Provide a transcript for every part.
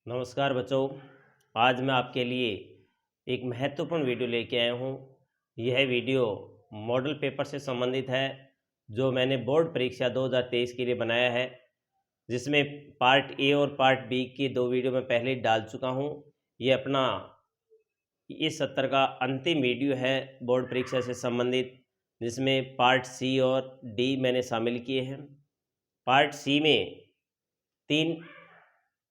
नमस्कार बच्चों। आज मैं आपके लिए एक महत्वपूर्ण वीडियो लेके आया हूँ। यह वीडियो मॉडल पेपर से संबंधित है जो मैंने बोर्ड परीक्षा 2023 के लिए बनाया है, जिसमें पार्ट ए और पार्ट बी के दो वीडियो मैं पहले ही डाल चुका हूँ। ये अपना इस सत्र का अंतिम वीडियो है बोर्ड परीक्षा से संबंधित, जिसमें पार्ट सी और डी मैंने शामिल किए हैं। पार्ट सी में 3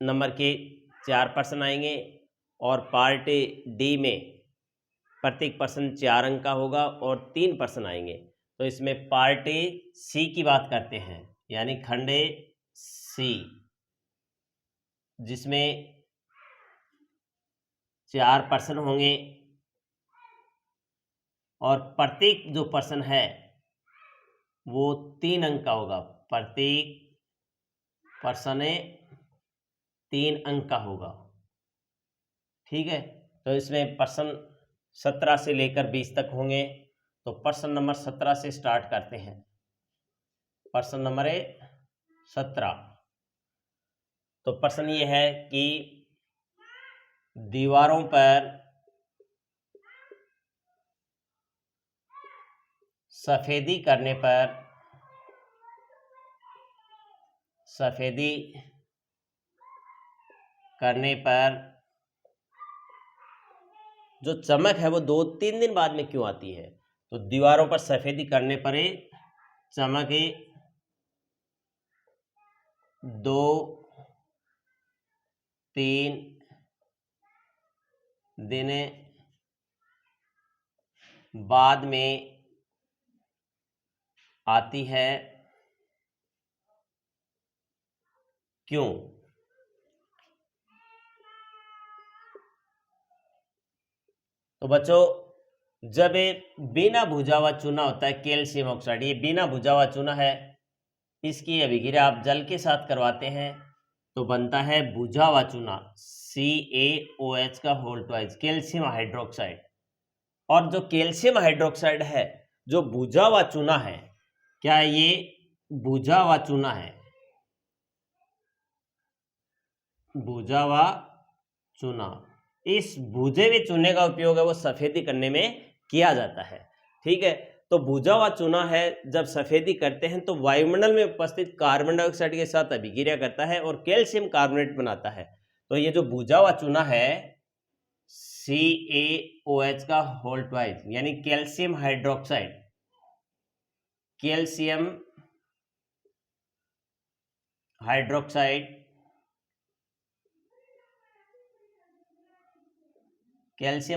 नंबर के 4 प्रश्न आएंगे और पार्ट डी में प्रत्येक प्रश्न 4 अंक का होगा और 3 प्रश्न आएंगे। तो इसमें पार्ट सी की बात करते हैं, यानी खंड सी, जिसमें 4 प्रश्न होंगे और प्रत्येक जो प्रश्न है वो 3 अंक का होगा। प्रत्येक प्रश्न 3 अंक का होगा, ठीक है। तो इसमें प्रश्न 17 से लेकर 20 तक होंगे। तो प्रश्न नंबर 17 से स्टार्ट करते हैं। प्रश्न नंबर 17। तो प्रश्न ये है कि दीवारों पर सफेदी करने पर जो चमक है वो 2-3 दिन बाद में क्यों आती है। तो दीवारों पर सफेदी करने पर चमक 2-3 दिन बाद में आती है, क्यों। तो बच्चों, जब बिना भुजा हुआ चूना होता है कैल्शियम ऑक्साइड, ये बिना भुजा हुआ चूना है, इसकी अभिक्रिया आप जल के साथ करवाते हैं तो बनता है भुजा हुआ चूना CaOH का होल ट्वाइस, कैल्शियम हाइड्रोक्साइड। और जो कैल्शियम हाइड्रोक्साइड है, जो भुजा हुआ चूना है, क्या ये भुजा हुआ चूना है? भुजा हुआ चूना, इस भुजे हुए चूने का उपयोग है वो सफेदी करने में किया जाता है, ठीक है। तो भुजा हुआ चूना है, जब सफेदी करते हैं तो वायुमंडल में उपस्थित कार्बन डाइऑक्साइड के साथ अभिक्रिया करता है और कैल्शियम कार्बोनेट बनाता है। तो ये जो भुजा हुआ चूना है CaOH का होल ट्वाइस, यानी कैल्शियम हाइड्रोक्साइड, कैल्शियम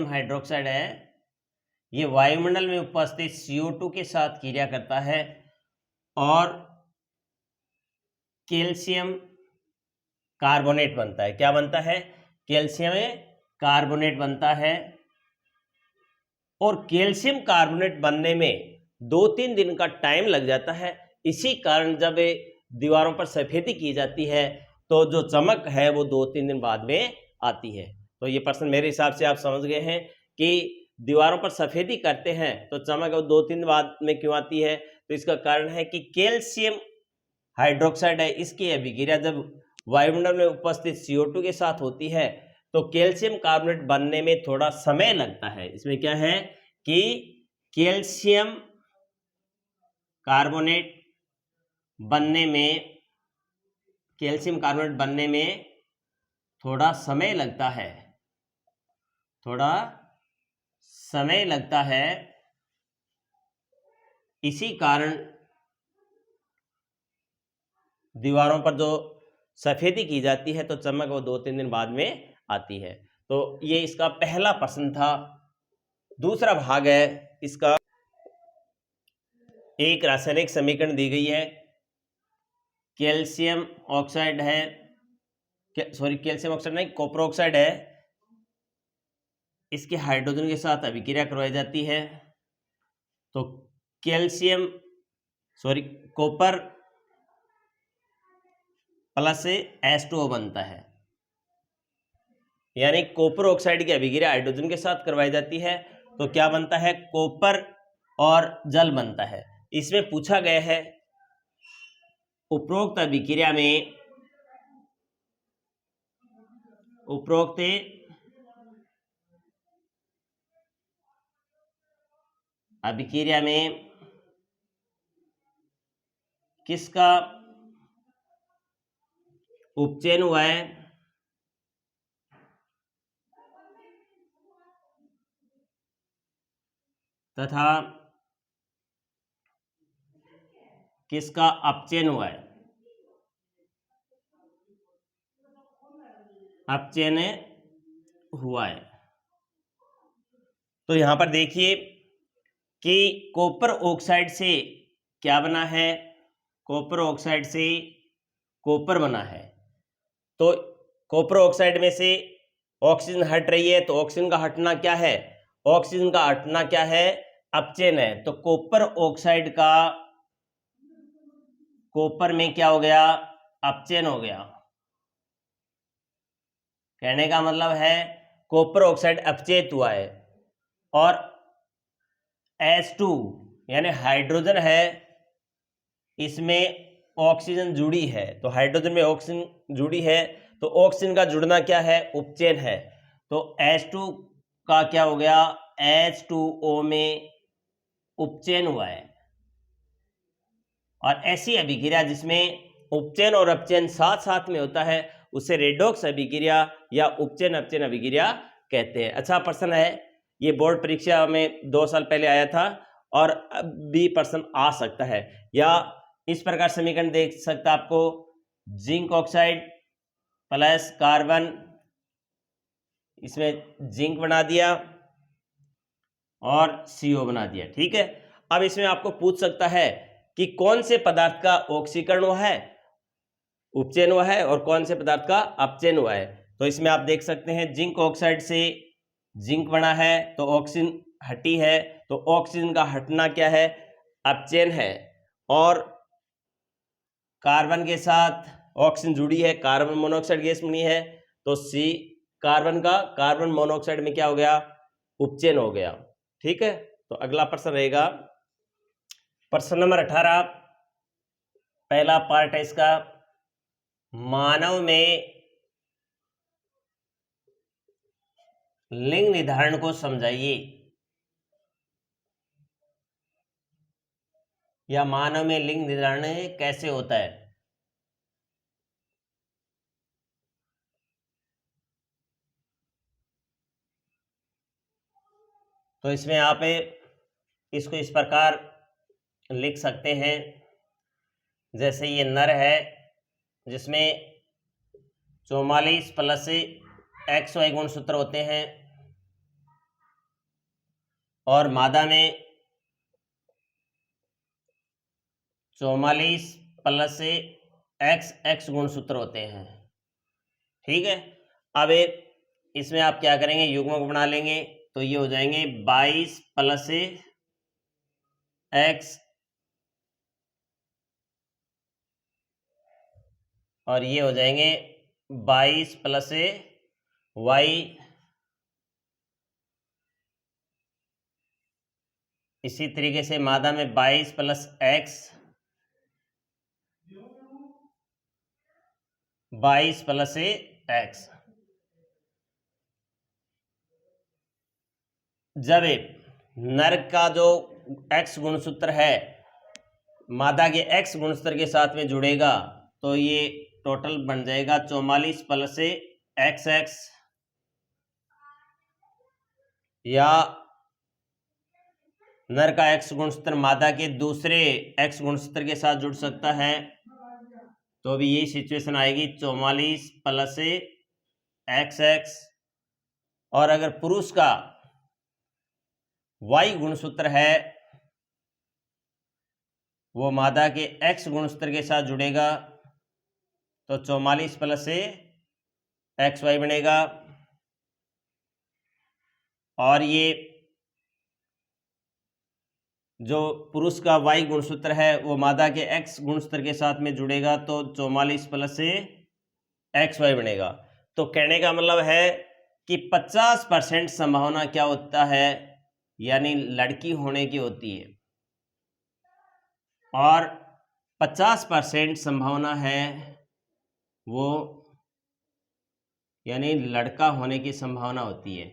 हाइड्रोक्साइड है, ये वायुमंडल में उपस्थित CO2 के साथ क्रिया करता है और कैल्शियम कार्बोनेट बनता है। क्या बनता है? कैल्शियम कार्बोनेट बनता है। और कैल्शियम कार्बोनेट बनने में 2-3 दिन का टाइम लग जाता है। इसी कारण जब दीवारों पर सफेदी की जाती है तो जो चमक है वो 2-3 दिन बाद में आती है। तो ये प्रश्न मेरे हिसाब से आप समझ गए हैं कि दीवारों पर सफेदी करते हैं तो चमक 2-3 दिन बाद में क्यों आती है। तो इसका कारण है कि कैल्शियम हाइड्रोक्साइड है, इसकी अभिक्रिया जब वायुमंडल में उपस्थित CO2 के साथ होती है तो कैल्शियम कार्बोनेट बनने में थोड़ा समय लगता है। इसमें क्या है कि कैल्शियम कार्बोनेट बनने में थोड़ा समय लगता है, इसी कारण दीवारों पर जो सफेदी की जाती है तो चमक वो 2-3 दिन बाद में आती है। तो ये इसका पहला प्रश्न था। दूसरा भाग है इसका, एक रासायनिक समीकरण दी गई है। कैल्शियम ऑक्साइड है, कैल्शियम ऑक्साइड नहीं, कॉपर ऑक्साइड है, इसके हाइड्रोजन के साथ अभिक्रिया करवाई जाती है तो कॉपर प्लस H2O बनता है, यानी कॉपर ऑक्साइड की अभिक्रिया हाइड्रोजन के साथ करवाई जाती है तो क्या बनता है? कॉपर और जल बनता है। इसमें पूछा गया है उपरोक्त अभिक्रिया में उपरोक्त अभिक्रिया में किसका उपचयन हुआ है तथा किसका अपचयन हुआ है, अपचयन हुआ है। तो यहां पर देखिए कि कॉपर ऑक्साइड से क्या बना है, कॉपर ऑक्साइड से कॉपर बना है। तो कॉपर ऑक्साइड में से ऑक्सीजन हट रही है, तो ऑक्सीजन का हटना क्या है, ऑक्सीजन का हटना क्या है, अपचयन है। तो कॉपर ऑक्साइड का कॉपर में क्या हो गया, अपचयन हो गया। कहने का मतलब है कॉपर ऑक्साइड अपचयित हुआ है और H2 यानी हाइड्रोजन है, इसमें ऑक्सीजन जुड़ी है। तो हाइड्रोजन में ऑक्सीजन जुड़ी है, तो ऑक्सीजन का जुड़ना क्या है, उपचयन है। तो H2 का क्या हो गया, H2O में उपचयन हुआ है। और ऐसी अभिक्रिया जिसमें उपचयन और अपचयन साथ साथ में होता है उसे रेडॉक्स अभिक्रिया या उपचयन अपचयन अभिक्रिया कहते हैं। अच्छा प्रश्न है, ये बोर्ड परीक्षा में 2 साल पहले आया था और अब भी प्रश्न आ सकता है। या इस प्रकार समीकरण देख सकता आपको, जिंक ऑक्साइड प्लस कार्बन, इसमें जिंक बना दिया और CO बना दिया। ठीक है, अब इसमें आपको पूछ सकता है कि कौन से पदार्थ का ऑक्सीकरण हुआ है, उपचयन हुआ है, और कौन से पदार्थ का अपचयन हुआ है। तो इसमें आप देख सकते हैं जिंक ऑक्साइड से जिंक बना है तो ऑक्सीजन हटी है, तो ऑक्सीजन का हटना क्या है, अपचयन है। और कार्बन के साथ ऑक्सीजन जुड़ी है, कार्बन मोनोऑक्साइड गैस बनी है, तो C कार्बन का कार्बन मोनोऑक्साइड में क्या हो गया, उपचयन हो गया। ठीक है, तो अगला प्रश्न रहेगा प्रश्न नंबर 18, पहला पार्ट है इसका, मानव में लिंग निर्धारण को समझाइए, या मानव में लिंग निर्धारण कैसे होता है। तो इसमें आप इसको इस प्रकार लिख सकते हैं, जैसे ये नर है जिसमें 44 प्लस XY गुणसूत्र होते हैं, और मादा में 44 प्लस XX गुणसूत्र होते हैं। ठीक है, अब इसमें आप क्या करेंगे, युग्मक बना लेंगे, तो ये हो जाएंगे 22 प्लस X और ये हो जाएंगे 22 प्लस Y। इसी तरीके से मादा में 22 प्लस X, 22 प्लस X। जब नर का जो X गुणसूत्र है मादा के X गुणसूत्र के साथ में जुड़ेगा, तो ये टोटल बन जाएगा 44 प्लस XX, या नर का X गुणसूत्र मादा के दूसरे X गुणसूत्र के साथ जुड़ सकता है, तो भी यही सिचुएशन आएगी 44 प्लस XX। और अगर पुरुष का Y गुणसूत्र है वो मादा के X गुणसूत्र के साथ जुड़ेगा, तो 44 प्लस XY बनेगा। और ये जो पुरुष का Y गुणसूत्र है वो मादा के X गुणसूत्र के साथ में जुड़ेगा, तो 44 प्लस XY बनेगा। तो कहने का मतलब है कि 50% संभावना क्या होता है, यानी लड़की होने की होती है, और 50% संभावना है वो यानी लड़का होने की संभावना होती है।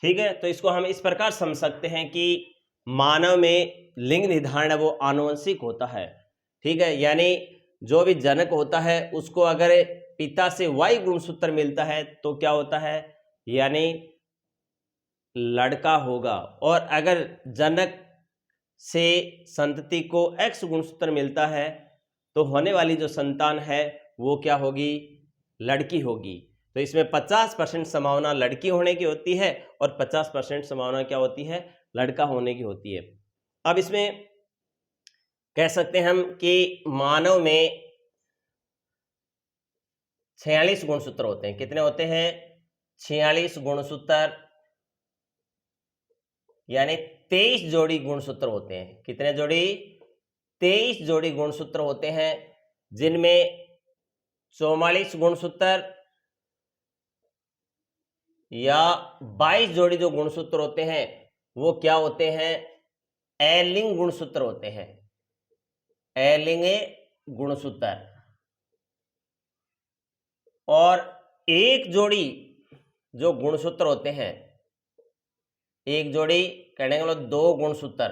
ठीक है, तो इसको हम इस प्रकार समझ सकते हैं कि मानव में लिंग निर्धारण वो आनुवंशिक होता है। ठीक है, यानी जो भी जनक होता है उसको अगर पिता से वाई गुणसूत्र मिलता है तो क्या होता है, यानी लड़का होगा। और अगर जनक से संतति को एक्स गुणसूत्र मिलता है तो होने वाली जो संतान है वो क्या होगी, लड़की होगी। तो इसमें 50% संभावना लड़की होने की होती है और 50% संभावना क्या होती है, लड़का होने की होती है। अब इसमें कह सकते हैं हम कि मानव में 46 गुणसूत्र होते हैं। कितने होते हैं, 46 गुणसूत्र, यानी 23 जोड़ी गुणसूत्र होते हैं। कितने जोड़ी, 23 जोड़ी गुणसूत्र होते हैं, जिनमें 44 गुणसूत्र या 22 जोड़ी जो गुणसूत्र होते हैं वो क्या होते हैं, अलिंग गुणसूत्र होते हैं, अलिंग गुणसूत्र। और एक जोड़ी जो गुणसूत्र होते हैं, एक जोड़ी कहने का मतलब 2 गुणसूत्र,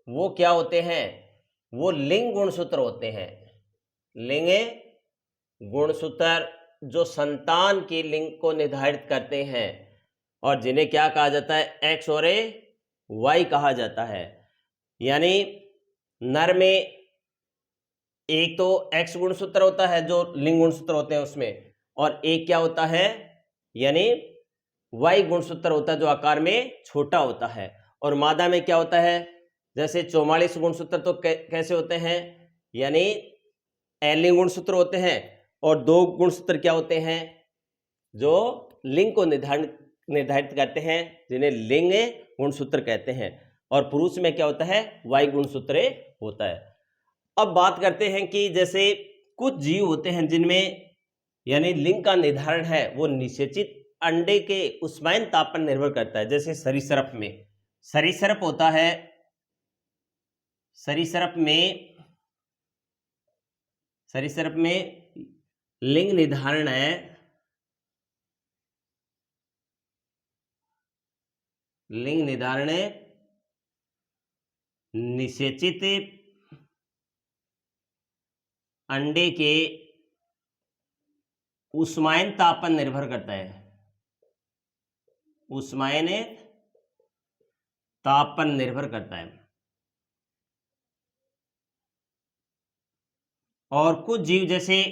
वो क्या होते हैं, वो लिंग गुणसूत्र होते हैं। लिंग गुणसूत्र जो संतान की लिंग को निर्धारित करते हैं और जिन्हें क्या कहा जाता है, एक्स और वाई कहा जाता है। यानी नर में एक तो एक्स गुणसूत्र होता है जो लिंग गुणसूत्र होते हैं उसमें, और एक क्या होता है, यानी वाई गुणसूत्र होता है जो आकार में छोटा होता है। और मादा में क्या होता है, जैसे 44 गुणसूत्र तो कैसे होते हैं, यानी अलिंग गुणसूत्र होते हैं, और 2 गुणसूत्र क्या होते हैं, जो लिंग को निर्धारित करते हैं, जिन्हें लिंग गुणसूत्र कहते हैं। और पुरुष में क्या होता है, वाई गुणसूत्र होता है। अब बात करते हैं कि जैसे कुछ जीव होते हैं जिनमें यानी लिंग का निर्धारण है वो निषेचित अंडे के उष्मायन ताप पर निर्भर करता है। जैसे सरीसृप में, सरीसृप होता है, सरीसृप में लिंग निर्धारण है, लिंग निर्धारण निषेचित अंडे के उष्मायन ताप पर निर्भर करता है, उष्मायन ताप पर निर्भर करता है। और कुछ जीव जैसे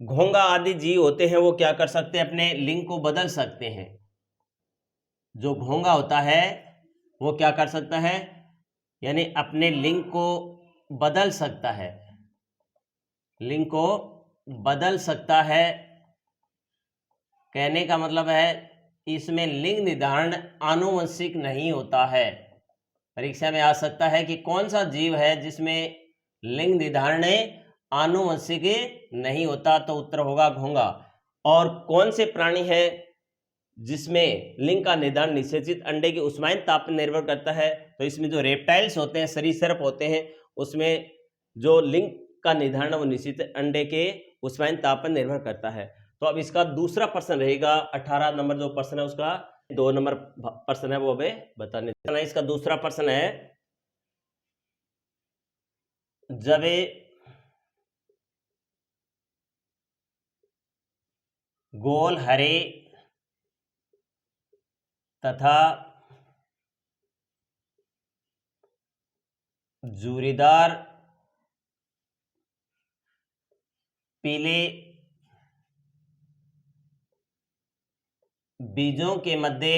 घोंगा आदि जीव होते हैं वो क्या कर सकते हैं, अपने लिंग को बदल सकते हैं। जो घोंगा होता है वो क्या कर सकता है, यानी अपने लिंग को बदल सकता है, लिंग को बदल सकता है। कहने का मतलब है इसमें लिंग निर्धारण आनुवंशिक नहीं होता है। परीक्षा में आ सकता है कि कौन सा जीव है जिसमें लिंग निर्धारण आनुवंशिक नहीं होता, तो उत्तर होगा घोंगा। और कौन से प्राणी है जिसमें लिंग का निर्धारण निषेचित अंडे के उष्मायन ताप पर निर्भर करता है, तो इसमें जो रेप्टाइल्स होते हैं, सरीसृप होते हैं, उसमें जो लिंग का निर्धारण वो निषेचित अंडे के उष्मायन ताप पर निर्भर करता है। तो अब इसका दूसरा प्रश्न रहेगा, 18 नंबर जो प्रश्न है उसका 2 नंबर प्रश्न है वो हमें बताने। इसका दूसरा प्रश्न है, जब गोल हरे तथा जूरीदार पीले बीजों के मध्य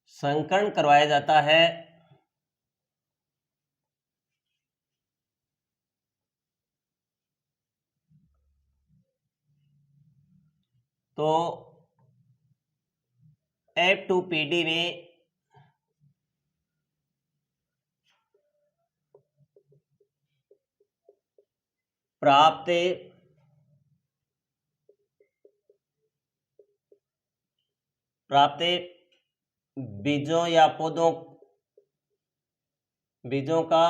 संकरण करवाया जाता है तो F2PD में प्राप्त बीजों या बीजों का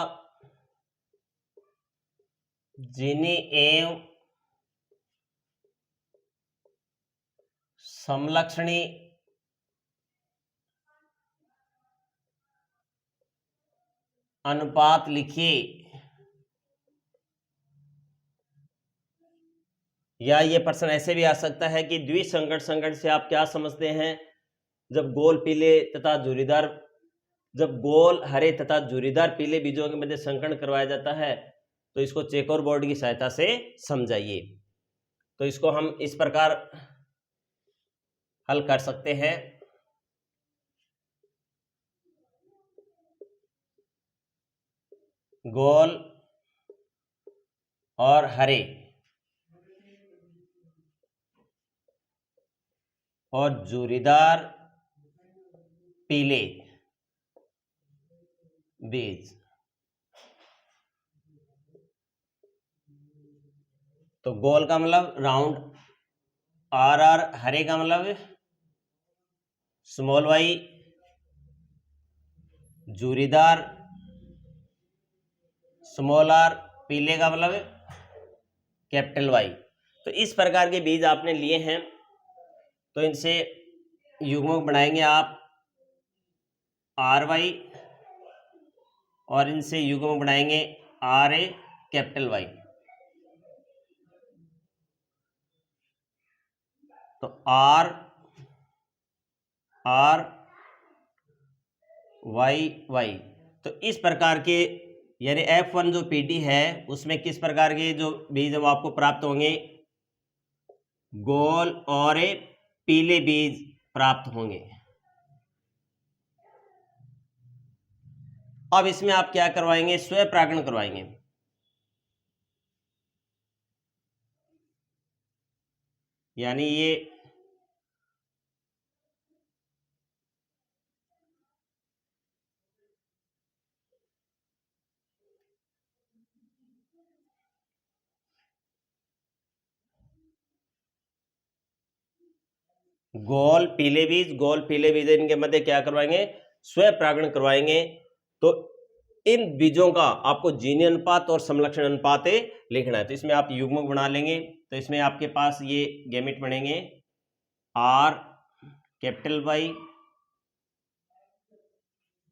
जीनी एवं समलक्षणी अनुपात लिखिए। या ये प्रश्न ऐसे भी आ सकता है कि द्विसंकट संकट से आप क्या समझते हैं? जब गोल हरे तथा जुरीदार पीले बीजों के मध्य संकरण करवाया जाता है तो इसको चेकर बोर्ड की सहायता से समझाइए। तो इसको हम इस प्रकार हल कर सकते हैं। गोल और हरे और जुरीदार पीले बीज। तो गोल का मतलब राउंड आर, हरे का मतलब स्मॉल वाई, जुरीदार स्मॉल आर, पीले का मतलब कैपिटल वाई। तो इस प्रकार के बीज आपने लिए हैं तो इनसे युग्मक बनाएंगे आप आर वाई और इनसे युग्मक बनाएंगे आर ए कैपिटल वाई। तो आर वाई वाई। तो इस प्रकार के यानी F1 जो पीटी है उसमें किस प्रकार के जो बीज वो आपको प्राप्त होंगे? गोल और पीले बीज प्राप्त होंगे। अब इसमें आप क्या करवाएंगे? स्वपरागण करवाएंगे। यानी ये गोल पीले बीज इनके मध्य क्या करवाएंगे? स्वपरागण करवाएंगे। तो इन बीजों का आपको जीनी अनुपात और समलक्षण अनुपात लिखना है। तो इसमें आप युग्मक बना लेंगे। तो इसमें आपके पास ये गैमेट बनेंगे R capital Y,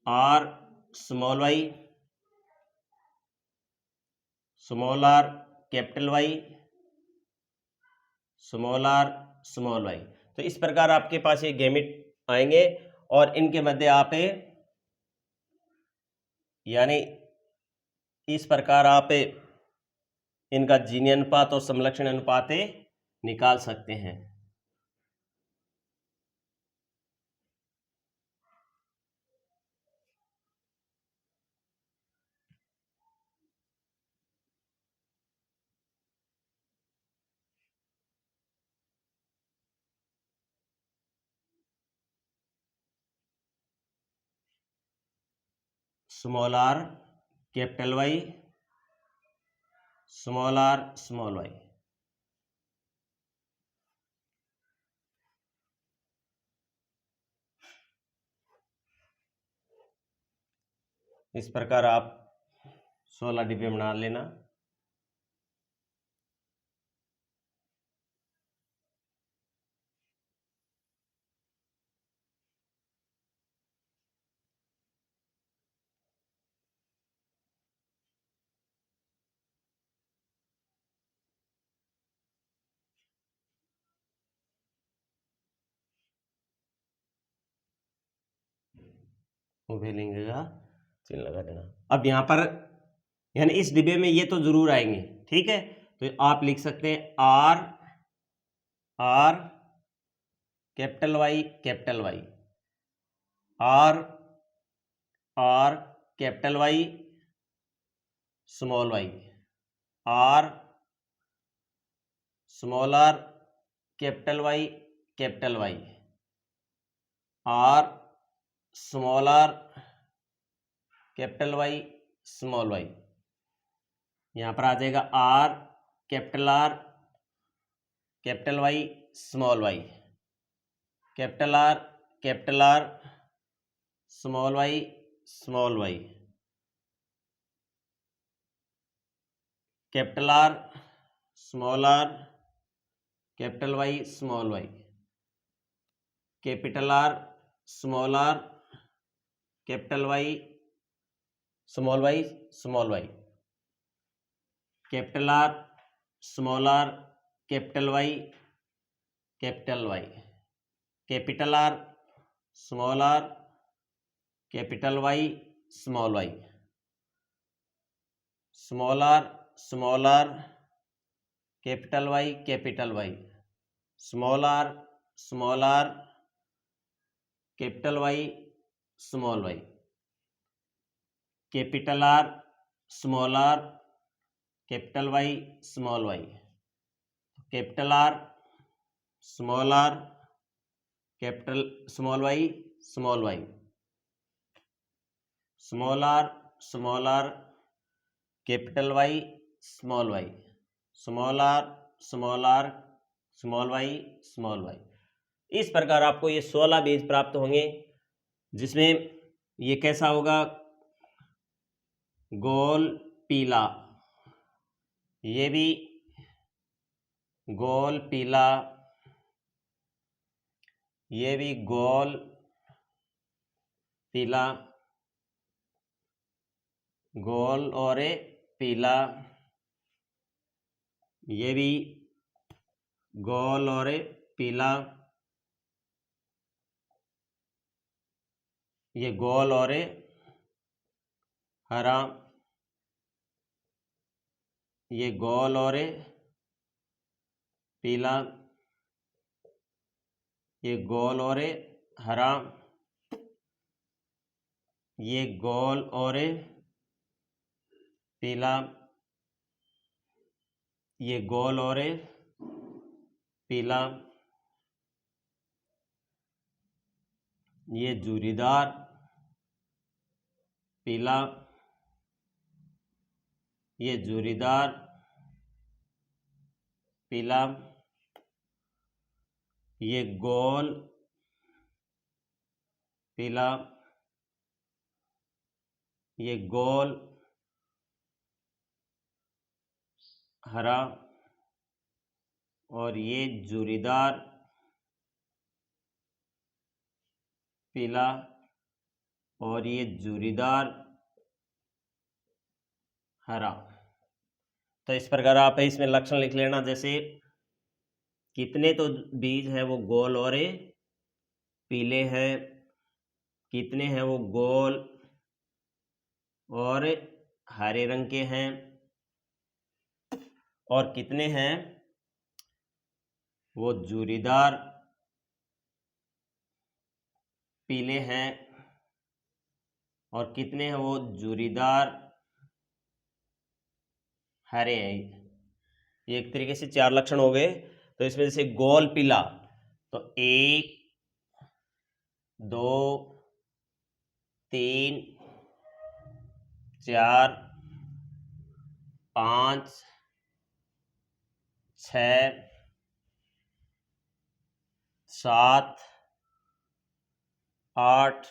R small Y, small R capital Y, small R small Y. तो इस प्रकार आपके पास ये गैमेट आएंगे और इनके मध्य आप यानी इस प्रकार आप इनका जीनी अनुपात और समलक्षण अनुपात निकाल सकते हैं। Small R capital Y, small R small Y. इस प्रकार आप 16 डिब्बे बना लेना। उभे लिंग का चिन्ह लगा देना। अब यहाँ पर यानी इस डिब्बे में ये तो जरूर आएंगे, ठीक है। तो आप लिख सकते हैं R capital Y, R capital Y, small Y, R small R capital Y, R small R capital Y, small Y. यहाँ पर आ जाएगा R capital Y, small Y, capital R small Y small Y, capital R small R, capital Y small Y, capital R small R, capital Y small Y small Y, capital R small R, capital Y capital Y, capital R small R, capital Y small Y, small R capital Y, small R capital Y small Y, capital R small R, capital Y small Y, capital R small R, capital small Y small Y, small R capital Y small Y, small R small Y small Y. इस प्रकार आपको ये 16 बीज प्राप्त होंगे, जिसमें ये कैसा होगा, गोल पीला, ये भी गोल पीला, ये भी गोल पीला, गोल और पीला, ये भी गोल और पीला, ये गोल और हरा, ये गोल और पीला, ये गोल और हरा, ये गोल और पीला, ये गोल और पीला, ये जूरीदार पीला, ये जूरीदार पीला, ये गोल पीला, ये गोल हरा, और ये जूरीदार पीला, और ये जूरीदार हरा। तो इस प्रकार आप इसमें लक्षण लिख लेना, जैसे कितने तो बीज है वो गोल और पीले हैं, कितने हैं वो गोल और हरे रंग के हैं, और कितने हैं वो जूरीदार पीले हैं, और कितने हैं वो जूरीदार हरे हैं। ये एक तरीके से 4 लक्षण हो गए। तो इसमें जैसे गोल पीला, तो 1 2 3 4 5 6 7 8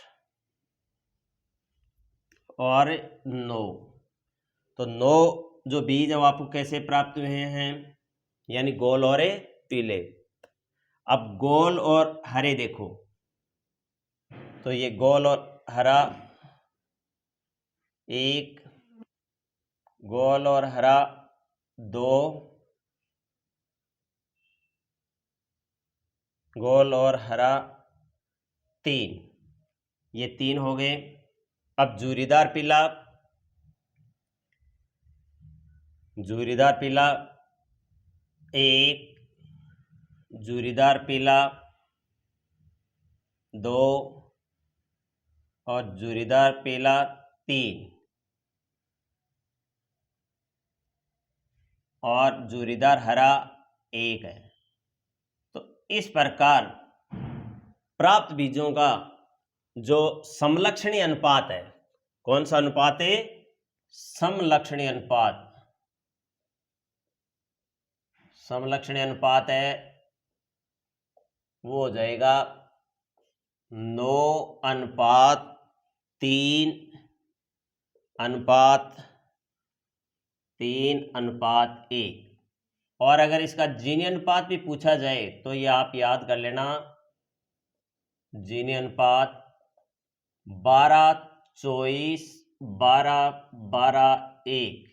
और 9। तो 9 जो बीज अब आपको कैसे प्राप्त हुए हैं, यानी गोल और पीले। अब गोल और हरे देखो, तो ये गोल और हरा 1, गोल और हरा 2, गोल और हरा 3, ये 3 हो गए। अब जूरीदार पीला, जूरीदार पीला 1, जूरीदार पीला 2, और जूरीदार पीला 3, और जूरीदार हरा 1 है। तो इस प्रकार प्राप्त बीजों का जो समलक्षणी अनुपात है, कौन सा अनुपात है, समलक्षणी अनुपात, समलक्षणी अनुपात है वो हो जाएगा 9:1। 3:1। और अगर इसका जीनी अनुपात भी पूछा जाए तो ये आप याद कर लेना, जीनी अनुपात 12:24:12:12:1।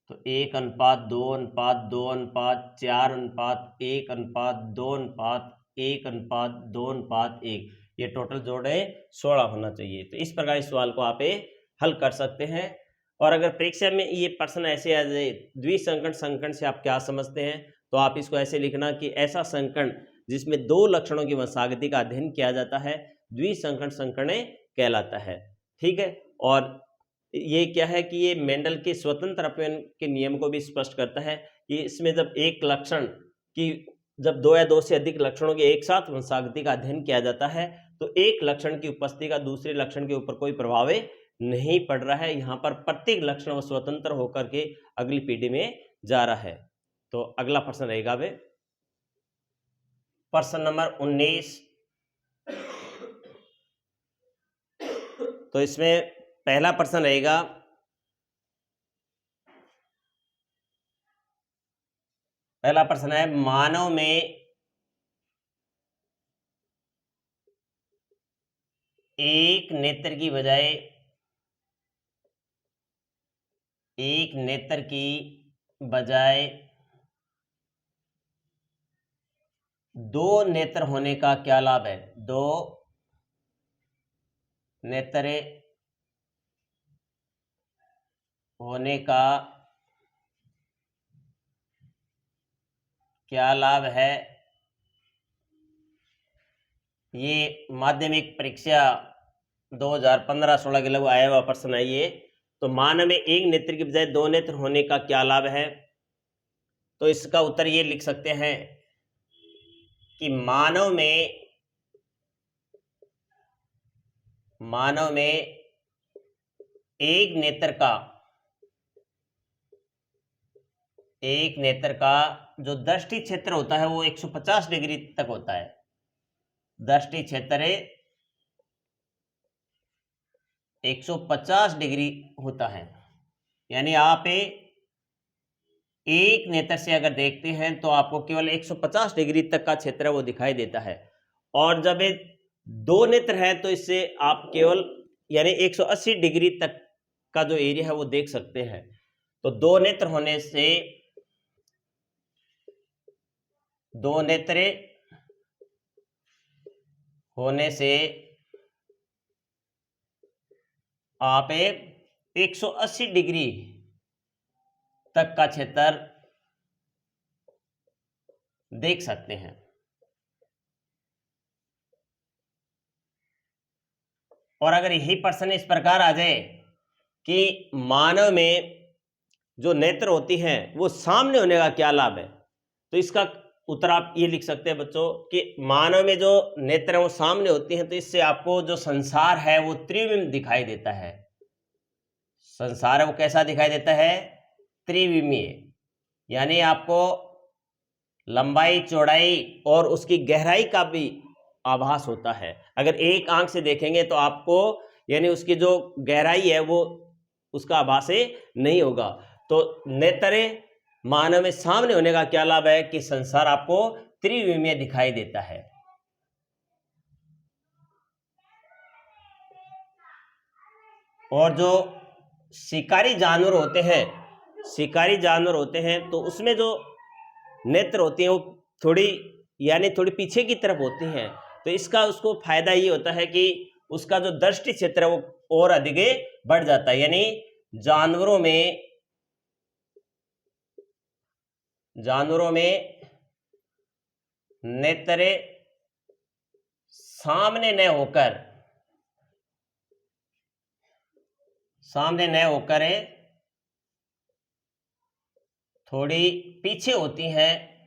तो 1:2:4:1:1:2:1। ये टोटल जोड़े 16 होना चाहिए। तो इस प्रकार इस सवाल को आप हल कर सकते हैं। और अगर परीक्षा में ये प्रश्न ऐसे आ जाए, द्विसंकरण संकरण से आप क्या समझते हैं, तो आप इसको ऐसे लिखना कि ऐसा संकरण जिसमें दो लक्षणों की वंशागति का अध्ययन किया जाता है द्विसंकरण संकरण कहलाता है। ठीक है। और ये क्या है कि ये मेंडल के स्वतंत्र अपव्यय के नियम को भी स्पष्ट करता है कि इसमें जब एक लक्षण की जब दो या दो से अधिक लक्षणों के एक साथ वंशागति का अध्ययन किया जाता है तो एक लक्षण की उपस्थिति का दूसरे लक्षण के ऊपर कोई प्रभाव नहीं पड़ रहा है। यहाँ पर प्रत्येक लक्षण स्वतंत्र होकर के अगली पीढ़ी में जा रहा है। तो अगला प्रश्न रहेगा वे प्रश्न नंबर 19। तो इसमें पहला प्रश्न रहेगा, पहला प्रश्न है मानव में एक नेत्र की बजाय दो नेत्र होने का क्या लाभ है। दो नेत्र होने का क्या लाभ है। ये माध्यमिक परीक्षा 2015-16 के लगभग आया हुआ प्रश्न है ये। तो मानव में एक नेत्र की बजाय दो नेत्र होने का क्या लाभ है। तो इसका उत्तर ये लिख सकते हैं कि मानव में एक नेत्र का जो दृष्टि क्षेत्र होता है वो 150 डिग्री तक होता है। दृष्टि क्षेत्र 150 डिग्री होता है। यानी आप एक नेत्र से अगर देखते हैं तो आपको केवल 150 डिग्री तक का क्षेत्र वो दिखाई देता है। और जब ये दो नेत्र है तो इससे आप केवल यानी 180 डिग्री तक का जो एरिया है वो देख सकते हैं। तो दो नेत्र होने से आप 180 डिग्री तक का क्षेत्र देख सकते हैं। और अगर यही प्रश्न इस प्रकार आ जाए कि मानव में जो नेत्र होती हैं वो सामने होने का क्या लाभ है, तो इसका उत्तर आप ये लिख सकते हैं बच्चों कि मानव में जो नेत्र है वो सामने होती हैं तो इससे आपको जो संसार है वो त्रिविम दिखाई देता है। संसार है वो कैसा दिखाई देता है, त्रिविमीय। यानी आपको लंबाई चौड़ाई और उसकी गहराई का भी आभास होता है। अगर एक आंख से देखेंगे तो आपको यानी उसकी जो गहराई है वो उसका आभास नहीं होगा। तो नेत्र मानव में सामने होने का क्या लाभ है कि संसार आपको त्रिविमीय दिखाई देता है। और जो शिकारी जानवर होते हैं तो उसमें जो नेत्र होती हैं वो थोड़ी पीछे की तरफ होती हैं। तो इसका उसको फायदा ये होता है कि उसका जो दृष्टि क्षेत्र है वो और अधिक बढ़ जाता है। यानी जानवरों में नेत्र सामने न होकर थोड़ी पीछे होती हैं।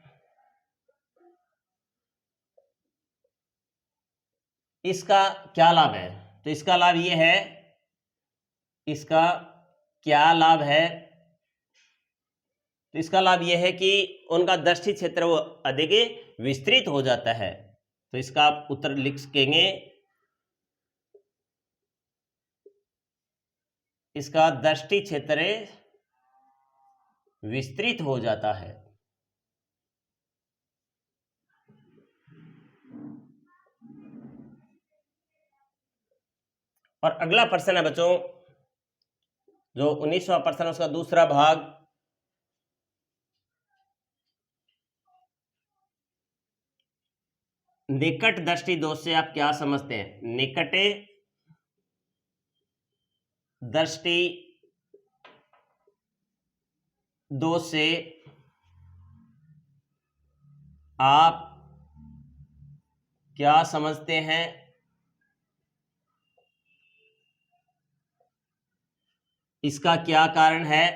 इसका क्या लाभ है, तो इसका लाभ ये है, इसका क्या लाभ है, तो इसका लाभ यह है कि उनका दृष्टि क्षेत्र वो अधिक विस्तृत हो जाता है। तो इसका आप उत्तर लिख सकेंगे इसका दृष्टि क्षेत्र विस्तृत हो जाता है। और अगला प्रश्न है बच्चों, जो 19वां प्रश्न है उसका दूसरा भाग, निकट दृष्टि दोष से आप क्या समझते हैं? निकट दृष्टि दोष से आप क्या समझते हैं? इसका क्या कारण है?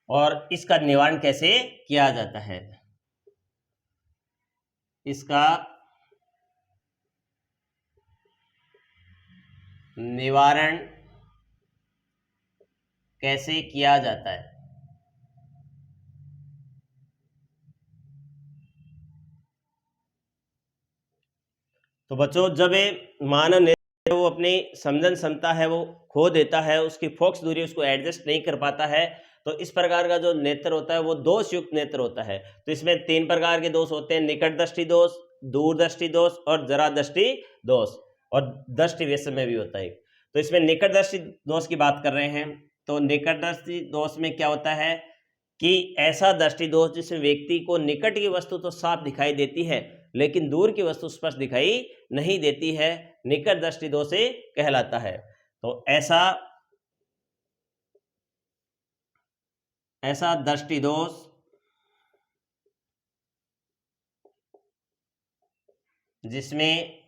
और इसका निवारण कैसे किया जाता है? इसका निवारण कैसे किया जाता है? तो बच्चों, जब मानव नेत्र वो अपनी समझन क्षमता है वो खो देता है, उसकी फोकस दूरी उसको एडजस्ट नहीं कर पाता है, तो इस प्रकार का जो नेत्र होता है वो दोष युक्त नेत्र होता है। तो इसमें 3 प्रकार के दोष होते हैं, निकट दृष्टि दोष, दूर दृष्टि दोष और जरा दृष्टि दोष, और दृष्टि वैषम्य भी होता है। तो इसमें निकट दृष्टि दोष की बात कर रहे हैं। तो निकट दृष्टि दोष में क्या होता है कि ऐसा दृष्टि दोष जिसमें व्यक्ति को निकट की वस्तु तो साफ दिखाई देती है लेकिन दूर की वस्तु स्पष्ट दिखाई नहीं देती है, निकट दृष्टि दोष से कहलाता है। तो ऐसा दृष्टि दोष जिसमें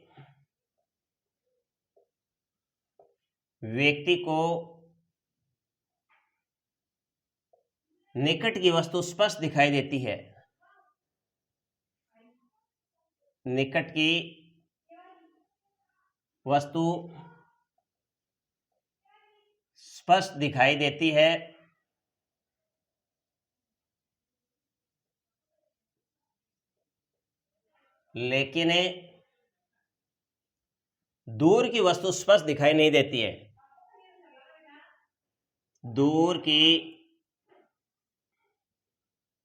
व्यक्ति को निकट की वस्तु स्पष्ट दिखाई देती है, निकट की वस्तु स्पष्ट दिखाई देती है लेकिन दूर की वस्तु स्पष्ट दिखाई नहीं देती है, दूर की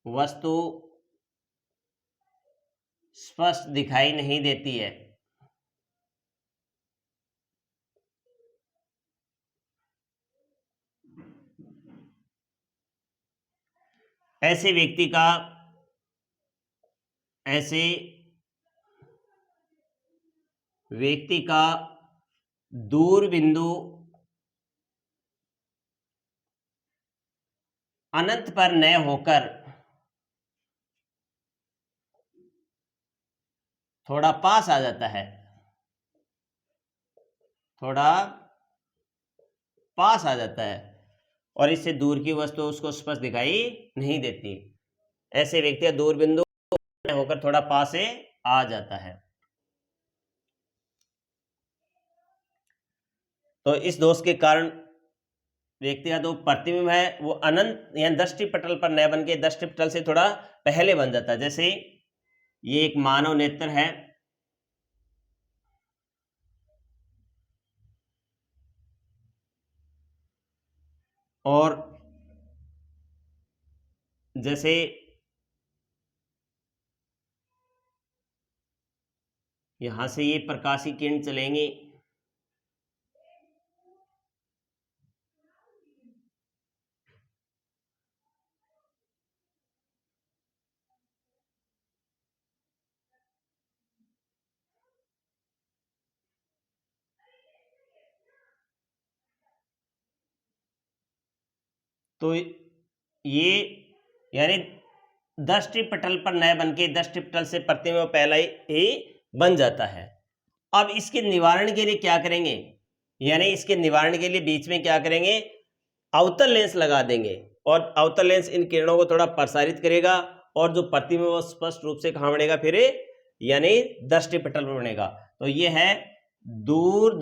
वस्तु स्पष्ट दिखाई नहीं देती है। ऐसे व्यक्ति का दूर बिंदु अनंत पर न होकर थोड़ा पास आ जाता है, थोड़ा पास आ जाता है और इससे दूर की वस्तु उसको स्पष्ट दिखाई नहीं देती। ऐसे व्यक्ति का दूर बिंदु होकर थोड़ा पास से आ जाता है। तो इस दोष के कारण व्यक्ति का जो प्रतिबिंब है वो अनंत या दृष्टि पटल पर न बन के दृष्टि पटल से थोड़ा पहले बन जाता है। जैसे ये एक मानव नेत्र है और जैसे यहां से ये प्रकाशीय किरण चलेंगे तो ये यानी दृष्टि पटल पर न बन के दृष्टि पटल से प्रतिबिंब पहले ही बन जाता है। अब इसके निवारण के लिए क्या करेंगे, यानी इसके निवारण के लिए बीच में क्या करेंगे, अवतल लेंस लगा देंगे और अवतल लेंस इन किरणों को थोड़ा प्रसारित करेगा और जो प्रतिबिंब वो स्पष्ट रूप से कहाँ बनेगा, फिर यानी दृष्टि पटल पर बनेगा। तो ये है दूर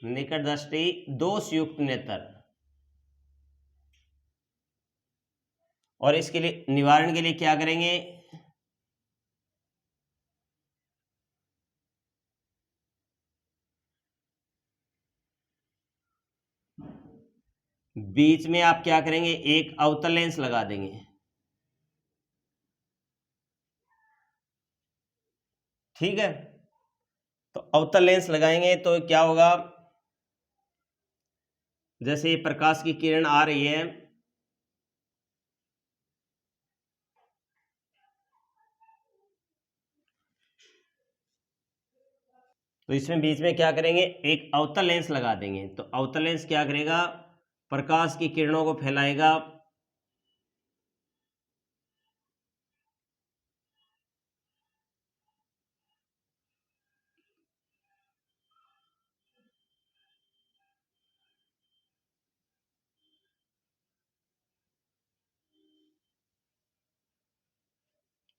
निकट दृष्टि दोष युक्त नेत्र। और इसके लिए निवारण के लिए क्या करेंगे, बीच में आप क्या करेंगे, एक अवतल लेंस लगा देंगे। ठीक है, तो अवतल लेंस लगाएंगे तो क्या होगा, जैसे ये प्रकाश की किरण आ रही है, तो इसमें बीच में क्या करेंगे, एक अवतल लेंस लगा देंगे। तो अवतल लेंस क्या करेगा, प्रकाश की किरणों को फैलाएगा,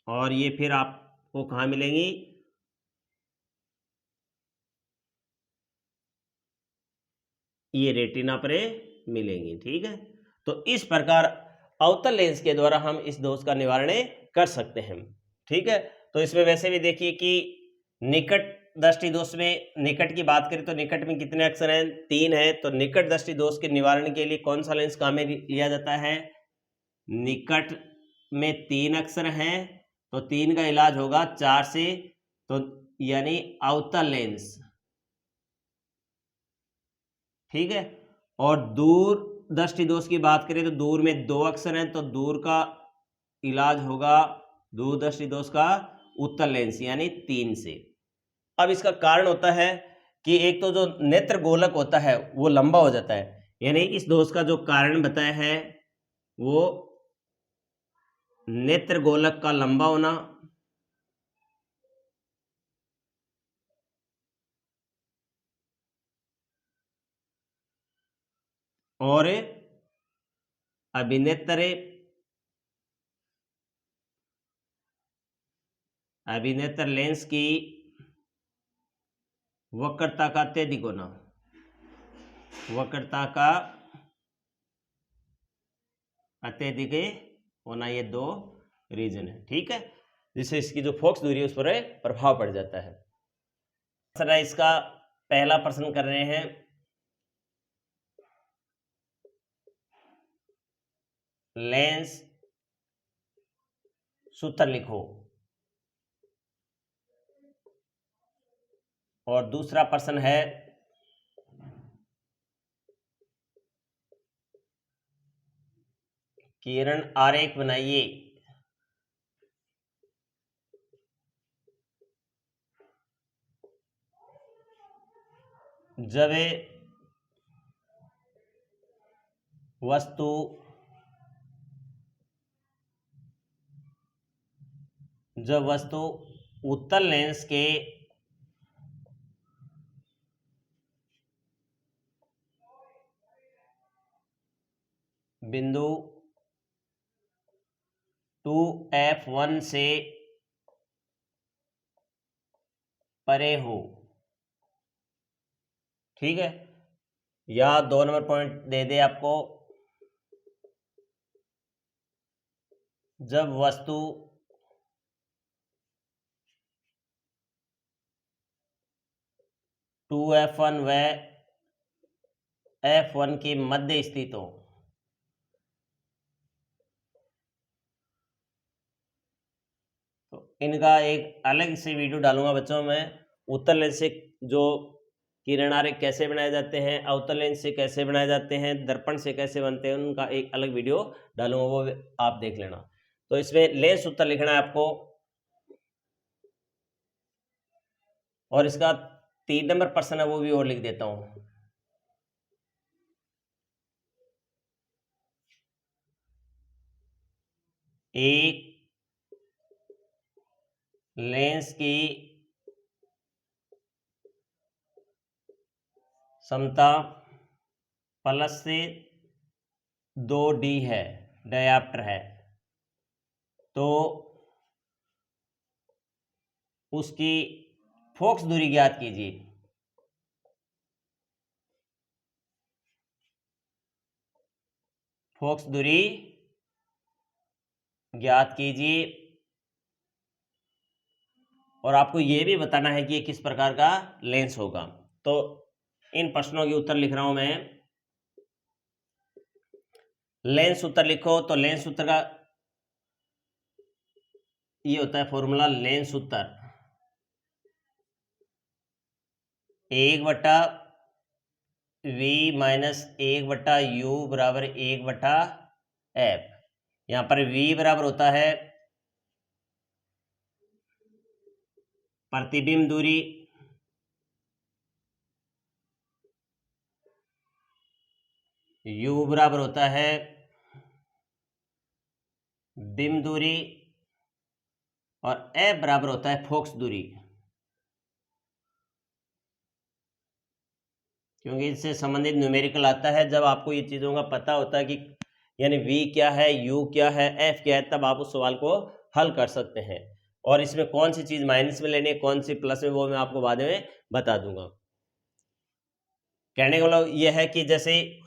और ये फिर आपको कहाँ मिलेंगी, ये रेटिना पर मिलेंगी। ठीक है, तो इस प्रकार अवतल लेंस के द्वारा हम इस दोष का निवारण कर सकते हैं। ठीक है, तो इसमें वैसे भी देखिए कि निकट दृष्टि दोष में, निकट की बात करें तो निकट में कितने अक्षर हैं, 3 है। तो निकट दृष्टि दोष के निवारण के लिए कौन सा लेंस काम में लिया जाता है, निकट में 3 अक्षर हैं, तो 3 का इलाज होगा 4 से, तो यानी अवतल लेंस। ठीक है, और दूर दृष्टि दोष की बात करें तो दूर में 2 अक्षर हैं, तो दूर का इलाज होगा दूर दृष्टि दोष का उत्तल लेंस यानी 3 से। अब इसका कारण होता है कि एक तो जो नेत्र गोलक होता है वो लंबा हो जाता है, यानी इस दोष का जो कारण बताया है वो नेत्र गोलक का लंबा होना, और अभिनेत्र लेंस की वक्रता का अत्यधिक होना, वक्रता का अत्यधिक होना, ये 2 रीजन है। ठीक है, जिससे इसकी जो फोकस दूरी है उस पर प्रभाव पड़ जाता है। सर इसका पहला प्रश्न कर रहे हैं, लेंस सूत्र लिखो। और दूसरा प्रश्न है, किरण आरेख बनाइए। जब वस्तु उत्तल लेंस के बिंदु 2F1 से परे हो। ठीक है, या 2 नंबर पॉइंट दे दे आपको, जब वस्तु टू F1 व F1 के मध्य स्थित हो। तो इनका एक अलग से वीडियो डालूंगा बच्चों में, उत्तल लेंस से जो किरण आरेख कैसे बनाए जाते हैं, अवतल लेंस से कैसे बनाए जाते हैं, दर्पण से कैसे बनते हैं, उनका एक अलग वीडियो डालूंगा, वो आप देख लेना। तो इसमें लेंस सूत्र लिखना है आपको, और इसका 3 नंबर प्रश्न है वो भी और लिख देता हूं। एक लेंस की क्षमता प्लस से 2D है, डायाप्टर है, तो उसकी फोकस दूरी ज्ञात कीजिए। फोकस दूरी ज्ञात कीजिए और आपको ये भी बताना है कि ये किस प्रकार का लेंस होगा। तो इन प्रश्नों के उत्तर लिख रहा हूं मैं। लेंस उत्तर लिखो तो लेंस उत्तर का ये होता है फॉर्मूला, लेंस उत्तर 1/v माइनस 1/u बराबर 1/f। यहाँ पर v बराबर होता है प्रतिबिंब दूरी, u बराबर होता है बिंब दूरी और f बराबर होता है फोकस दूरी। क्योंकि इससे संबंधित न्यूमेरिकल आता है, जब आपको ये चीज़ों का पता होता है कि यानी v क्या है, u क्या है, f क्या है, तब आप उस सवाल को हल कर सकते हैं। और इसमें कौन सी चीज़ माइनस में लेनी है, कौन सी प्लस में, वो मैं आपको बाद में बता दूंगा। कहने का मतलब यह है कि जैसे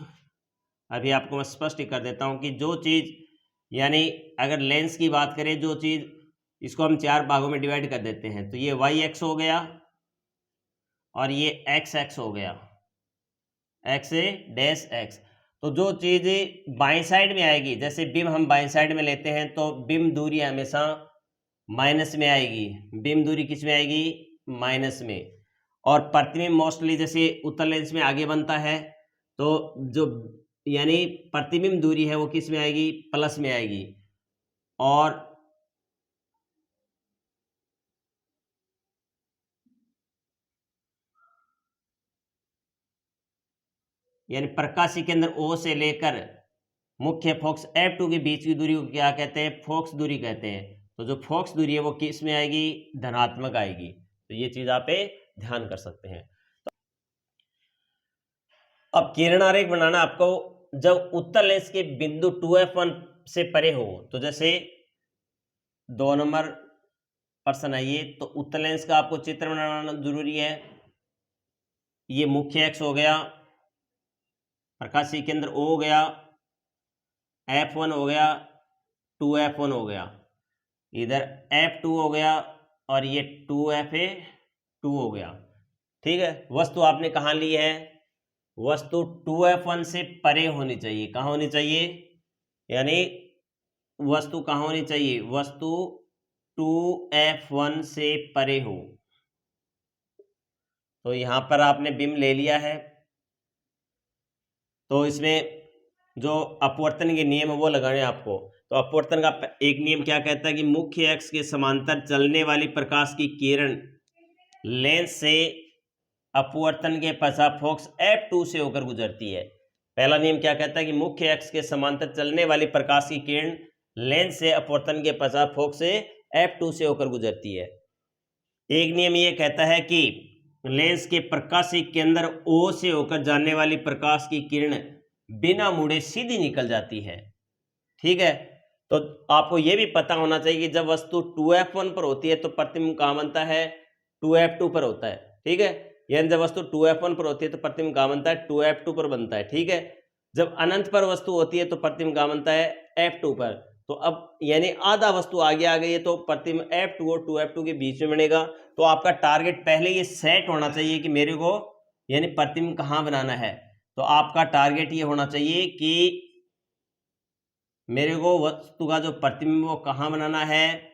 अभी आपको मैं स्पष्ट कर देता हूं कि जो चीज़ यानी अगर लेंस की बात करें, जो चीज़ इसको हम 4 भागों में डिवाइड कर देते हैं, तो ये वाई एक्स हो गया और ये एक्स एक्स हो गया, एक्स डैश एक्स। तो जो चीज़ बाएं साइड में आएगी, जैसे बिम हम बाएं साइड में लेते हैं तो बिम दूरी हमेशा माइनस में आएगी, बिम दूरी किस में आएगी, माइनस में। और प्रतिबिंब मोस्टली जैसे उत्तल लेंस में आगे बनता है, तो जो यानी प्रतिबिंब दूरी है वो किस में आएगी, प्लस में आएगी। और यानी प्रकाशीय केंद्र O से लेकर मुख्य फोकस F2 के बीच की दूरी को क्या कहते हैं, फोकस दूरी कहते हैं। तो जो फोकस दूरी है वो किस में आएगी, धनात्मक आएगी। तो ये चीज आप ध्यान कर सकते हैं। तो अब किरण आरेख बनाना आपको, जब उत्तल लेंस के बिंदु 2F1 से परे हो, तो जैसे 2 नंबर प्रश्न आइए, तो उत्तल लेंस का आपको चित्र बनाना जरूरी है। ये मुख्य एक्स हो गया, प्रकाशीय केंद्र O हो गया, F1 हो गया, 2F1 हो गया, इधर F2 हो गया और ये 2FA2 हो गया। ठीक है, वस्तु आपने कहाँ ली है, वस्तु 2F1 से परे होनी चाहिए। कहाँ होनी चाहिए, यानी वस्तु कहाँ होनी चाहिए, वस्तु 2F1 से परे हो। तो यहां पर आपने बिंब ले लिया है, तो इसमें जो अपवर्तन के नियम है वो लगाने आपको। तो अपवर्तन का एक नियम क्या कहता है कि मुख्य अक्ष के समांतर चलने वाली प्रकाश की किरण लेंस से अपवर्तन के पश्चात फोकस F2 से होकर गुजरती है। पहला नियम क्या कहता है कि मुख्य अक्ष के समांतर चलने वाली प्रकाश की किरण लेंस से अपवर्तन के पश्चात फोकस F2 से होकर गुजरती है। एक नियम ये कहता है कि लेंस के प्रकाशीय केंद्र O से होकर जाने वाली प्रकाश की किरण बिना मुड़े सीधी निकल जाती है। ठीक है, तो आपको यह भी पता होना चाहिए कि जब वस्तु 2F1 पर होती है तो प्रतिबिंब कहाँ बनता है, 2F2 पर होता है। ठीक है, यानी जब वस्तु 2F1 पर होती है तो प्रतिबिंब कहाँ बनता है, 2F2 पर बनता है। ठीक है, जब अनंत पर वस्तु होती है तो प्रतिबिंब कहाँ बनता है, F2 पर। तो अब यानी आधा वस्तु आगे आ गई है तो प्रतिबिंब F2 और 2F2 के बीच में बनेगा। तो आपका टारगेट पहले ये सेट होना चाहिए कि मेरे को यानी प्रतिबिंब कहाँ बनाना है। तो आपका टारगेट ये होना चाहिए कि मेरे को वस्तु का जो प्रतिबिंब वो कहाँ बनाना है,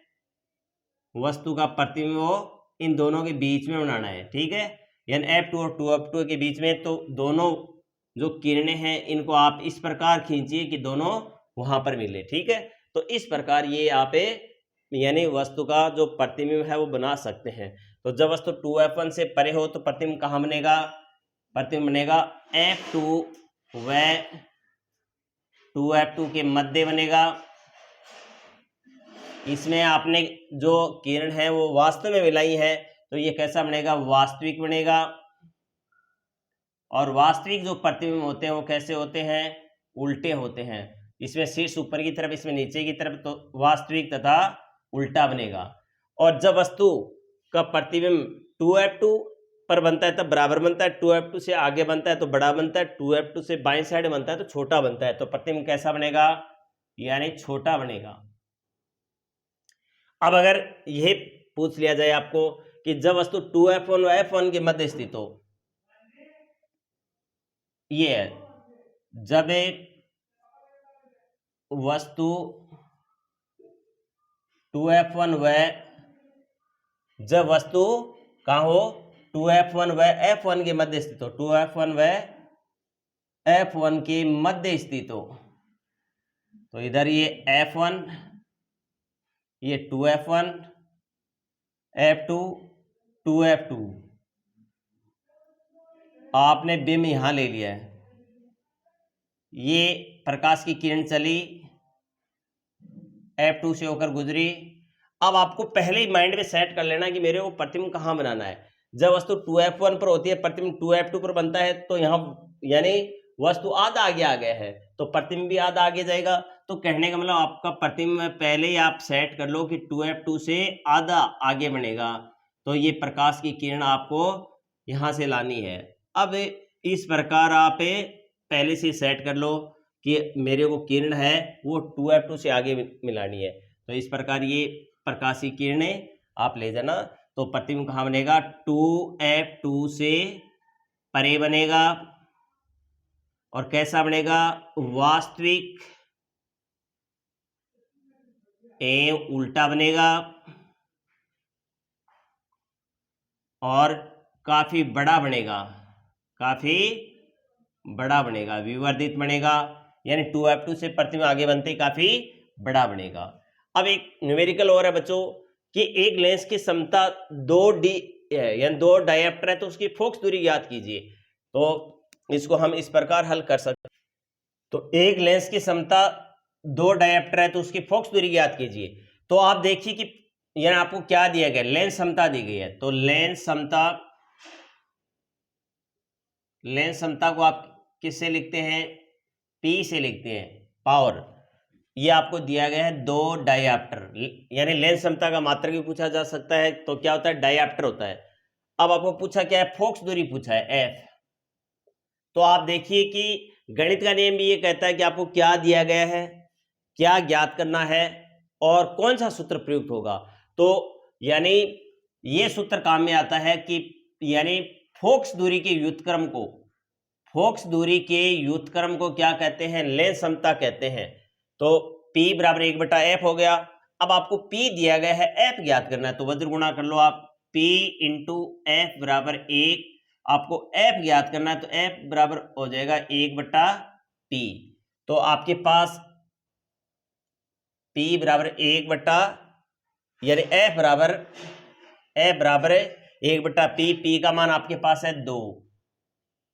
वस्तु का प्रतिबिंब वो इन दोनों के बीच में बनाना है। ठीक है, यानी F2 और 2F2 के बीच में। तो दोनों जो किरणें हैं इनको आप इस प्रकार खींचिए कि दोनों वहां पर मिले। ठीक है, तो इस प्रकार ये आप यानी वस्तु का जो प्रतिबिंब है वो बना सकते हैं। तो जब वस्तु 2F1 से परे हो तो प्रतिबिंब कहाँ बनेगा, प्रतिबिंब बनेगा F2 व 2F2 के मध्य बनेगा। इसमें आपने जो किरण है वो वास्तव में मिलाई है, तो ये कैसा बनेगा, वास्तविक बनेगा। और वास्तविक जो प्रतिबिंब होते हैं वो कैसे होते हैं, उल्टे होते हैं। इसमें शीर्ष ऊपर की तरफ, इसमें नीचे की तरफ, तो वास्तविक तथा उल्टा बनेगा। और जब वस्तु का प्रतिबिंब 2F2 पर बनता है तब बराबर बनता है, 2F2 से आगे बनता है तो बड़ा बनता है, 2F2 से बाएं साइड बनता है तो छोटा बनता है। तो प्रतिबिंब कैसा बनेगा, यानी छोटा बनेगा। अब अगर यह पूछ लिया जाए आपको कि जब वस्तु 2f1 व f1 के मध्य स्थित हो, ये है जब एक वस्तु 2f1 व जब वस्तु कहाँ हो 2f1 व f1 के मध्य स्थित हो, 2f1 व f1 के मध्य स्थित हो, तो इधर ये f1, ये 2f1, f2, 2f2, आपने बिंब यहां ले लिया है, ये प्रकाश की किरण चली f2 से होकर गुजरी। अब आपको पहले ही माइंड में सेट कर लेना कि मेरे को प्रतिबिंब कहाँ बनाना है। जब वस्तु 2f1 पर होती है, प्रतिबिंब 2f2 पर बनता है, तो यहाँ यानी वस्तु आधा आगे आ गया है, तो प्रतिबिंब भी आधा आगे जाएगा। तो कहने का मतलब आपका प्रतिबिंब पहले ही आप सेट कर लो कि 2f2 से आधा आगे बनेगा, तो ये प्रकाश की किरण आपको यहाँ से लानी है। अब इस प्रकार आप पहले से सेट कर लो कि मेरे को किरण है वो 2f2 से आगे मिलानी है, तो इस प्रकार ये प्रकाश की किरणें आप ले जाना। तो प्रतिबिंब कहाँ बनेगा 2f2 से परे बनेगा, और कैसा बनेगा वास्तविक एवं उल्टा बनेगा, और काफी बड़ा बनेगा, काफी बड़ा बनेगा, विवर्धित बनेगा, यानी 2f2 से प्रतिबिंब आगे बनते काफी बड़ा बनेगा। अब एक न्यूमेरिकल और है बच्चों कि एक लेंस की क्षमता 2d यानी 2 डायप्टर है, तो उसकी फोकस दूरी ज्ञात कीजिए। तो इसको हम इस प्रकार हल कर सकते हैं। तो एक लेंस की क्षमता 2 डायप्टर है, तो उसकी फोकस दूरी ज्ञात कीजिए। तो आप देखिए कि यानी आपको क्या दिया गया, लेंस क्षमता दी गई है, तो लेंस क्षमता को आप किससे लिखते हैं, P से लिखते हैं, पावर। ये आपको दिया गया है 2 डायप्टर, यानी लेंस क्षमता का मात्रक भी पूछा जा सकता है, तो क्या होता है डायप्टर होता है। अब आपको पूछा क्या है, फोकस दूरी पूछा है F। तो आप देखिए कि गणित का नियम भी ये कहता है कि आपको क्या दिया गया है, क्या ज्ञात करना है, और कौन सा सूत्र प्रयुक्त होगा। तो यानी ये सूत्र काम में आता है कि यानी फोकस दूरी के व्युत्क्रम को क्या कहते हैं, लेंस क्षमता कहते हैं। तो P बराबर 1/f हो गया। अब आपको P दिया गया है, F ज्ञात करना है, तो वज्र गुणा कर लो आप, P इंटू F बराबर 1, आपको F ज्ञात करना है, तो F बराबर हो जाएगा 1/P। तो आपके पास P बराबर 1 यानी F बराबर 1/P, P का मान आपके पास है 2,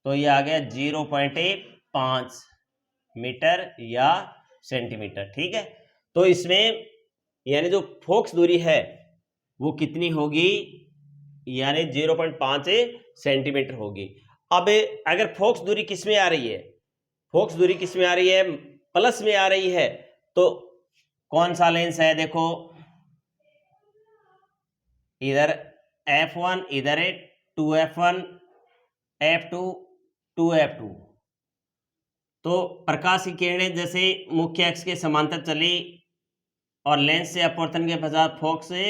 तो ये आ गया 0.5 मीटर या सेंटीमीटर, ठीक है। तो इसमें यानी जो फोकस दूरी है वो कितनी होगी, यानी 0.5 सेंटीमीटर होगी। अब अगर फोकस दूरी किस में आ रही है, फोकस दूरी किस में आ रही है, प्लस में आ रही है, तो कौन सा लेंस है, देखो इधर f1, इधर है 2f1, f2, 2f2। तो प्रकाश की किरणें जैसे मुख्य अक्ष के समांतर चली और लेंस से अपवर्तन के पश्चात फोकस से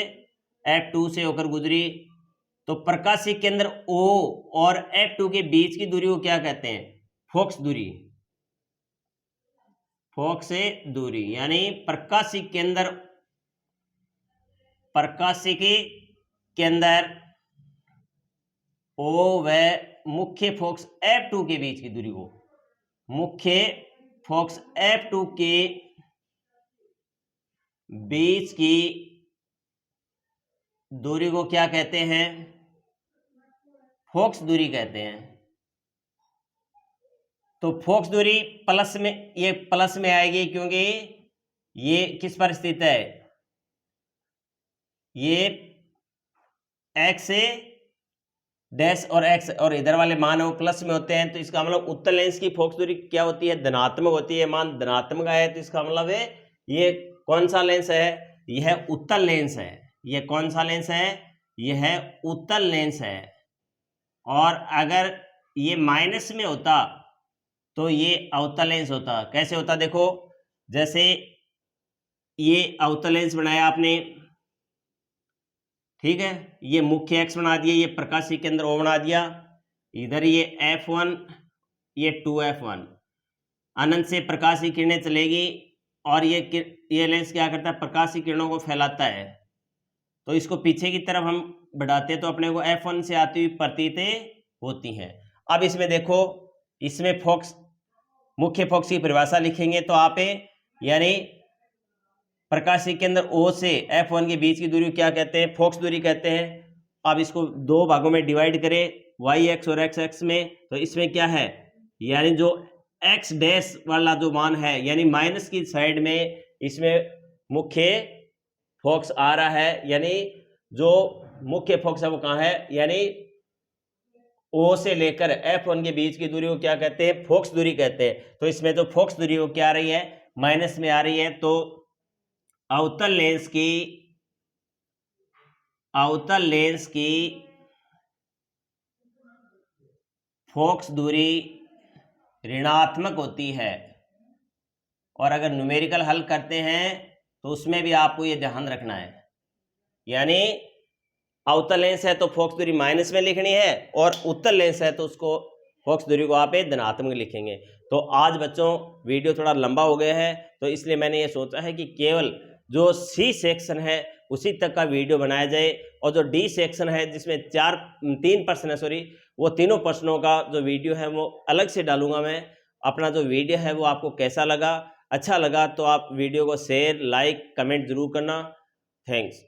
f2 से होकर गुजरी, तो प्रकाशीय केंद्र O और f2 के बीच की दूरी को क्या कहते हैं, फोकस दूरी। फोकस दूरी यानी प्रकाशीय केंद्र O व मुख्य फोकस f2 के बीच की दूरी को, मुख्य फोकस f2 के बीच की दूरी को क्या कहते हैं, फोकस दूरी कहते हैं। तो फोकस दूरी प्लस में, ये प्लस में आएगी क्योंकि ये किस पर स्थित है, ये x डैश और x और इधर वाले मान वो प्लस में होते हैं, तो इसका मतलब उत्तल लेंस की फोकस दूरी क्या होती है, धनात्मक होती है। मान धनात्मक है तो इसका मतलब है ये कौन सा लेंस है, यह उत्तल लेंस है। यह कौन सा लेंस है, यह उत्तल लेंस है। और अगर ये माइनस में होता तो ये अवतल लेंस होता। कैसे होता, देखो जैसे ये अवतल लेंस बनाया आपने, ठीक है। ये मुख्य एक्स बना दिया, ये प्रकाशी केंद्र ओ बना दिया, इधर ये F1, ये 2F1। अनंत से प्रकाशी किरणें चलेगी और ये लेंस क्या करता है, प्रकाशी किरणों को फैलाता है। तो इसको पीछे की तरफ हम बढ़ाते हैं तो अपने को F1 से आती हुई प्रतीतें होती हैं। अब इसमें देखो, इसमें फोकस, मुख्य फोकस की परिभाषा लिखेंगे तो आप यानी प्रकाशी केंद्र O से F1 के बीच की दूरी को क्या कहते हैं, फोकस दूरी कहते हैं। अब इसको दो भागों में डिवाइड करें, वाई एक्स और एक्स एक्स में, तो इसमें क्या है, यानी जो एक्स डैश वाला जो मान है यानी माइनस की साइड में इसमें मुख्य फोकस आ रहा है, यानी जो मुख्य फोकस है वो कहाँ है, यानी O से लेकर F1 के बीच की दूरी को क्या कहते हैं, फोकस दूरी कहते हैं। तो इसमें जो फोकस दूरी वो क्या आ रही है, माइनस में आ रही है। तो अवतल लेंस की फोकस दूरी ऋणात्मक होती है। और अगर न्यूमेरिकल हल करते हैं तो उसमें भी आपको ये ध्यान रखना है, यानी अवतल लेंस है तो फोकस दूरी माइनस में लिखनी है, और उत्तल लेंस है तो उसको फोकस दूरी को आप धनात्मक लिखेंगे। तो आज बच्चों वीडियो थोड़ा लंबा हो गया है, तो इसलिए मैंने ये सोचा है कि केवल जो सी सेक्शन है उसी तक का वीडियो बनाया जाए, और जो डी सेक्शन है जिसमें 3 प्रश्न है, सॉरी, वो तीनों प्रश्नों का जो वीडियो है वो अलग से डालूंगा मैं। अपना जो वीडियो है वो आपको कैसा लगा, अच्छा लगा तो आप वीडियो को शेयर, लाइक, कमेंट जरूर करना। थैंक्स।